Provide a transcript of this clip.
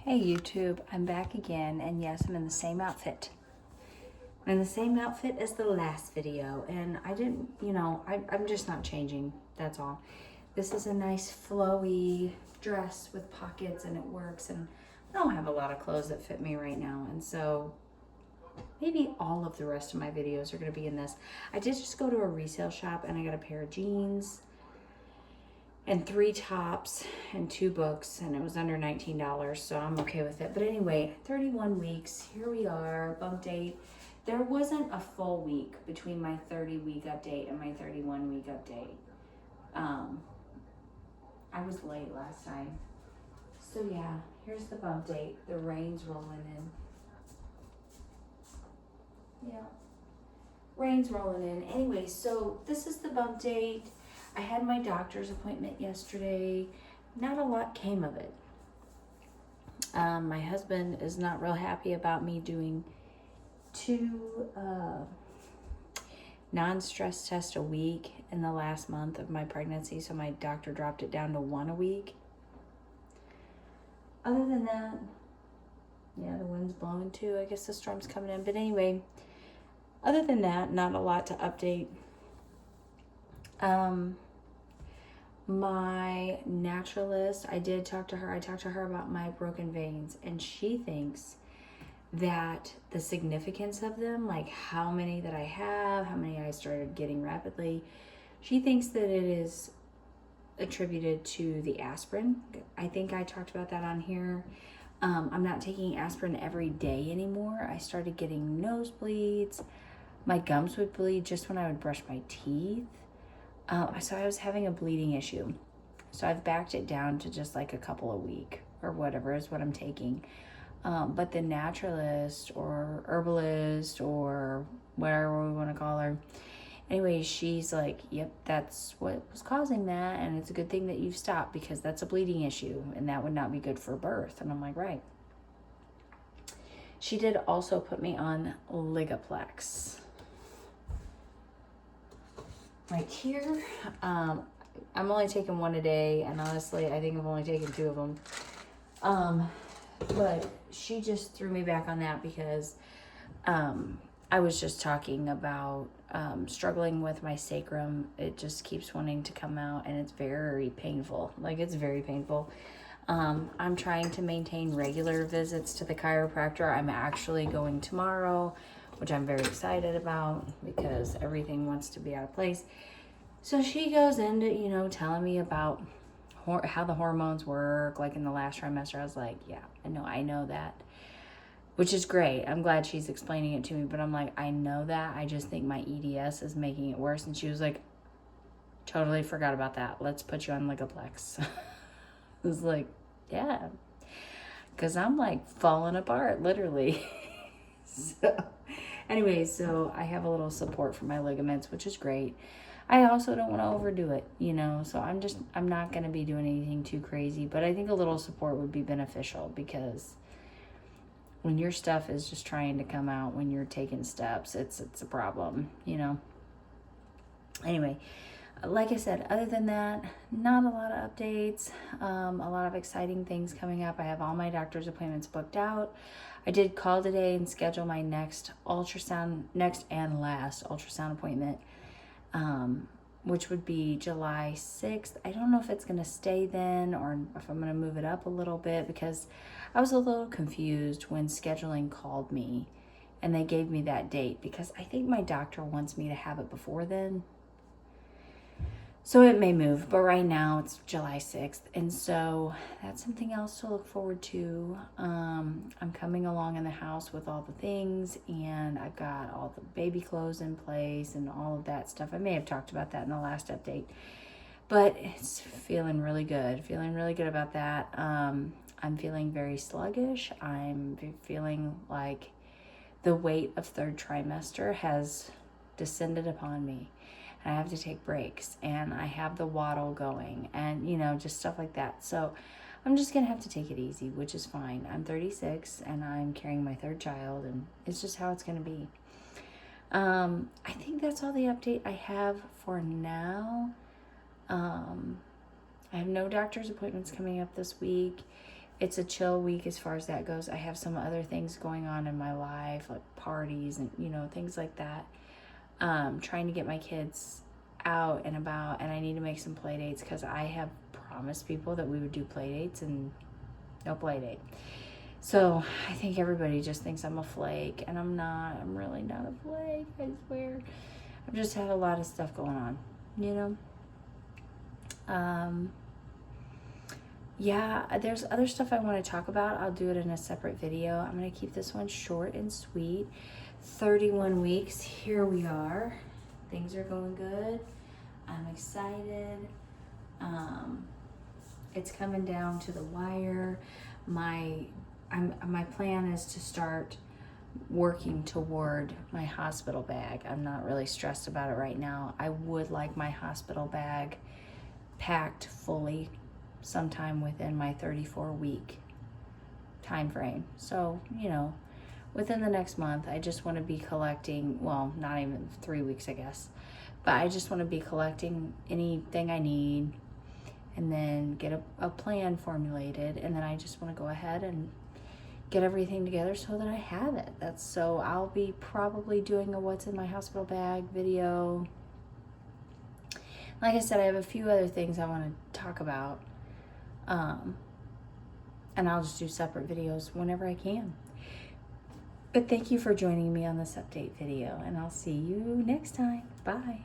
Hey YouTube, I'm back again, and yes, I'm in the same outfit. I'm in the same outfit as the last video, and I didn't, I'm just not changing, that's all. This is a nice flowy dress with pockets, and it works, and I don't have a lot of clothes that fit me right now, and so maybe all of the rest of my videos are going to be in this. I did just go to a resale shop, and I got a pair of jeans, and 3 tops and 2 books, and it was under $19, so I'm okay with it. But anyway, 31 weeks, here we are, bump date. There wasn't a full week between my 30-week update and my 31-week update. I was late last time. So yeah, here's the bump date. The rain's rolling in. Yeah, rain's rolling in. Anyway, so this is the bump date. I had my doctor's appointment yesterday. Not a lot came of it. My husband is not real happy about me doing 2 non-stress tests a week in the last month of my pregnancy, so my doctor dropped it down to 1 a week. Other than that, yeah, the wind's blowing too. I guess the storm's coming in. But anyway, other than that, not a lot to update. My naturalist, I talked to her about my broken veins, and she thinks that the significance of them, like how many that I have, how many I started getting rapidly, she thinks that it is attributed to the aspirin. I think I talked about that on here. I'm not taking aspirin every day anymore. I started getting nosebleeds. My gums would bleed just when I would brush my teeth. So I was having a bleeding issue. So I've backed it down to just like a couple a week or whatever is what I'm taking. But the naturalist or herbalist or whatever we want to call her, anyway, she's like, yep, that's what was causing that. And it's a good thing that you've stopped because that's a bleeding issue and that would not be good for birth. And I'm like, right. She did also put me on Ligaplex. Right here, I'm only taking 1 a day, and honestly, I think I've only taken 2 of them. But she just threw me back on that because I was just talking about struggling with my sacrum. It just keeps wanting to come out, and it's very painful. Like, it's very painful. I'm trying to maintain regular visits to the chiropractor. I'm actually going tomorrow, which I'm very excited about because everything wants to be out of place. So she goes into, telling me about how the hormones work, like in the last trimester. I was like, yeah, I know that, which is great. I'm glad she's explaining it to me, but I'm like, I know that. I just think my EDS is making it worse. And she was like, totally forgot about that. Let's put you on Ligaplex. I was like, yeah, because I'm like falling apart, literally. So anyway, so I have a little support for my ligaments, which is great. I also don't want to overdo it, so I'm not going to be doing anything too crazy, but I think a little support would be beneficial because when your stuff is just trying to come out when you're taking steps, it's a problem, Anyway, like I said, other than that, not a lot of updates, a lot of exciting things coming up. I have all my doctor's appointments booked out. I did call today and schedule my next and last ultrasound appointment, which would be July 6th. I don't know if it's going to stay then or if I'm going to move it up a little bit because I was a little confused when scheduling called me and they gave me that date because I think my doctor wants me to have it before then. So it may move, but right now it's July 6th. And so that's something else to look forward to. I'm coming along in the house with all the things, and I've got all the baby clothes in place and all of that stuff. I may have talked about that in the last update, but it's feeling really good. Feeling really good about that. I'm feeling very sluggish. I'm feeling like the weight of 3rd trimester has descended upon me. I have to take breaks, and I have the waddle going, and just stuff like that. So I'm just gonna have to take it easy, which is fine. I'm 36 and I'm carrying my 3rd child, and it's just how it's gonna be. I think that's all the update I have for now. I have no doctor's appointments coming up this week. it's a chill week as far as that goes. I have some other things going on in my life, like parties and, you know, things like that. Trying to get my kids out and about, and I need to make some play dates because I have promised people that we would do play dates and no play date. So I think everybody just thinks I'm a flake, and I'm not. I'm really not a flake, I swear. I've just had a lot of stuff going on, you know? Yeah, there's other stuff I want to talk about. I'll do it in a separate video. I'm going to keep this one short and sweet. 31 weeks, here we are. Things are going good. I'm excited. It's coming down to the wire. My plan is to start working toward my hospital bag. I'm not really stressed about it right now. I would like my hospital bag packed fully sometime within my 34-week time frame. So, you know, within the next month, I just want to be collecting, well, not even 3 weeks, I guess, but I just want to be collecting anything I need and then get a plan formulated, and then I just want to go ahead and get everything together so that I have it. So I'll be probably doing a what's in my hospital bag video. Like I said, I have a few other things I want to talk about, and I'll just do separate videos whenever I can. But thank you for joining me on this update video, and I'll see you next time. Bye.